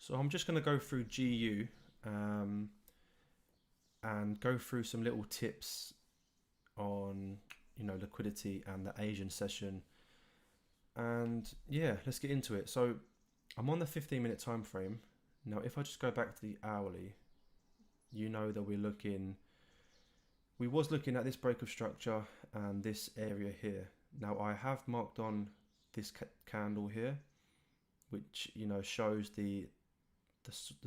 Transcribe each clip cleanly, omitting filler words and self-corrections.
So I'm just going to go through GU and go through some little tips on liquidity and the Asian session. And yeah, let's get into it. So I'm on the 15-minute time frame. Now if I just go back to the hourly, you know that we was looking at this break of structure and this area here. Now I have marked on this candle here, which shows the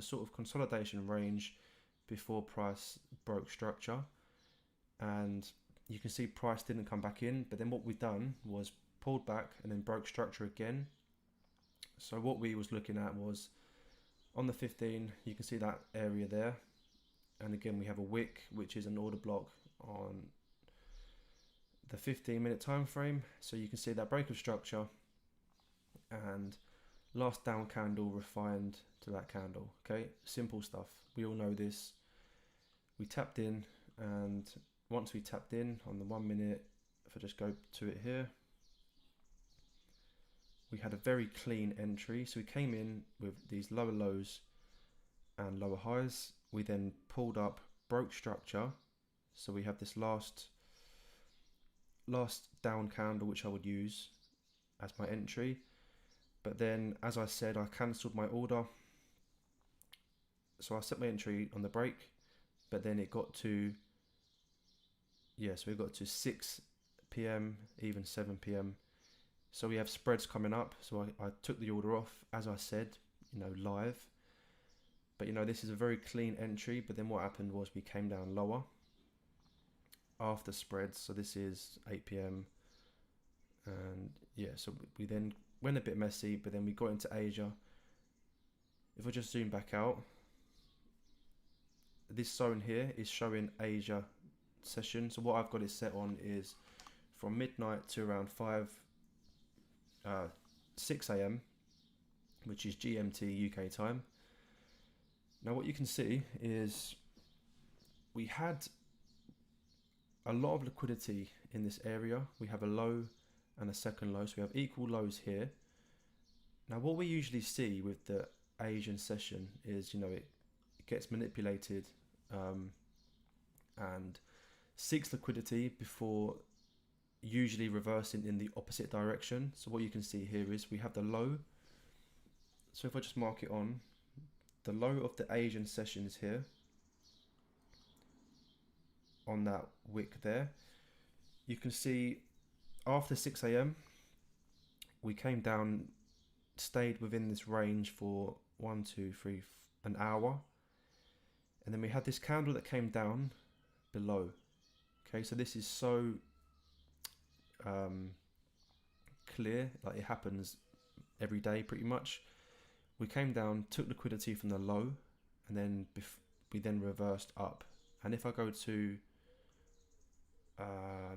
sort of consolidation range before price broke structure, and you can see price didn't come back in, but then what we've done was pulled back and then broke structure again. So what we was looking at was on the 15, you can see that area there, and again we have a wick, which is an order block on the 15-minute time frame. So you can see that break of structure and last down candle refined to that candle. Okay, simple stuff, we all know this. We tapped in, and once we tapped in on the 1 minute, if I just go to it here, we had a very clean entry. So we came in with these lower lows and lower highs. We then pulled up, broke structure. So we have this last down candle, which I would use as my entry. But then, as I said, I cancelled my order. So I set my entry on the break, but then it got to, so we got to 6 p.m, even 7 p.m. So we have spreads coming up. So I took the order off, as I said, live. But this is a very clean entry. But then what happened was we came down lower after spreads. So this is 8 p.m. And so we then went a bit messy, but then we got into Asia. If I just zoom back out, this zone here is showing Asia session. So what I've got it set on is from midnight to around 6 a.m, which is GMT UK time. Now what you can see is we had a lot of liquidity in this area. We have a low and a second low, so we have equal lows here. Now what we usually see with the Asian session is it gets manipulated and seeks liquidity before usually reversing in the opposite direction. So what you can see here is we have the low. So if I just mark it on, the low of the Asian session is here on that wick there. You can see after 6 a.m, we came down, stayed within this range for 1, 2, 3, an hour. And then we had this candle that came down below. Okay, so this is so clear, like it happens every day pretty much. We came down, took liquidity from the low, and then we then reversed up. And if I go to,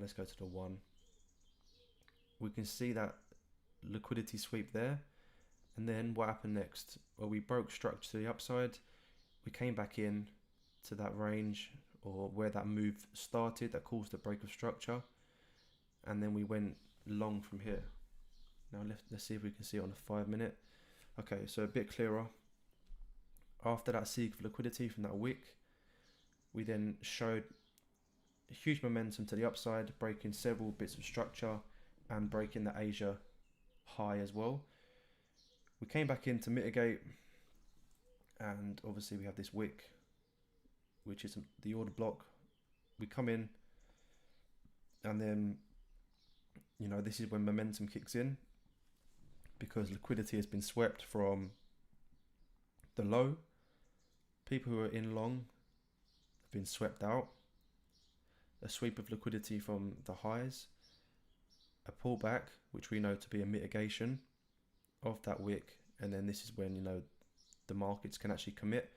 let's go to the 1, we can see that liquidity sweep there. And then what happened next? Well, we broke structure to the upside. We came back in to that range, or where that move started that caused the break of structure, and then we went long from here. Now let's see if we can see it on the 5 minute. Okay, so a bit clearer. After that seek of liquidity from that wick, we then showed huge momentum to the upside, breaking several bits of structure and breaking the Asia high as well. We came back in to mitigate, and obviously we have this wick, which is the order block. We come in, and then this is when momentum kicks in, because liquidity has been swept from the low. People who are in long have been swept out. A sweep of liquidity from the highs, a pullback, which we know to be a mitigation of that wick, and then this is when the markets can actually commit.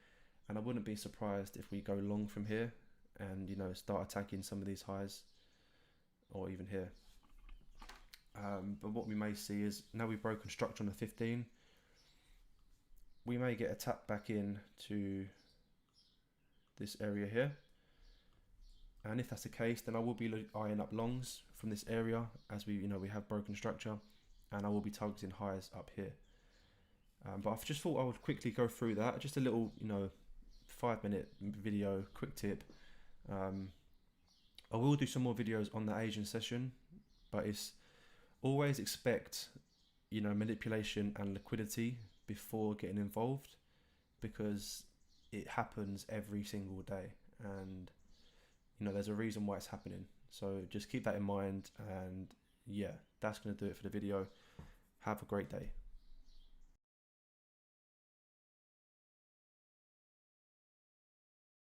And I wouldn't be surprised if we go long from here and start attacking some of these highs, or even here. But what we may see is, now we've broken structure on the 15, we may get a tap back in to this area here. And if that's the case, then I will be eyeing up longs from this area, as we have broken structure, and I will be targeting highs up here. But I've just thought I would quickly go through that. Just a little, 5-minute video, quick tip. I will do some more videos on the Asian session, but it's always expect, manipulation and liquidity before getting involved, because it happens every single day, and there's a reason why it's happening. So just keep that in mind, and yeah, that's going to do it for the video. Have a great day.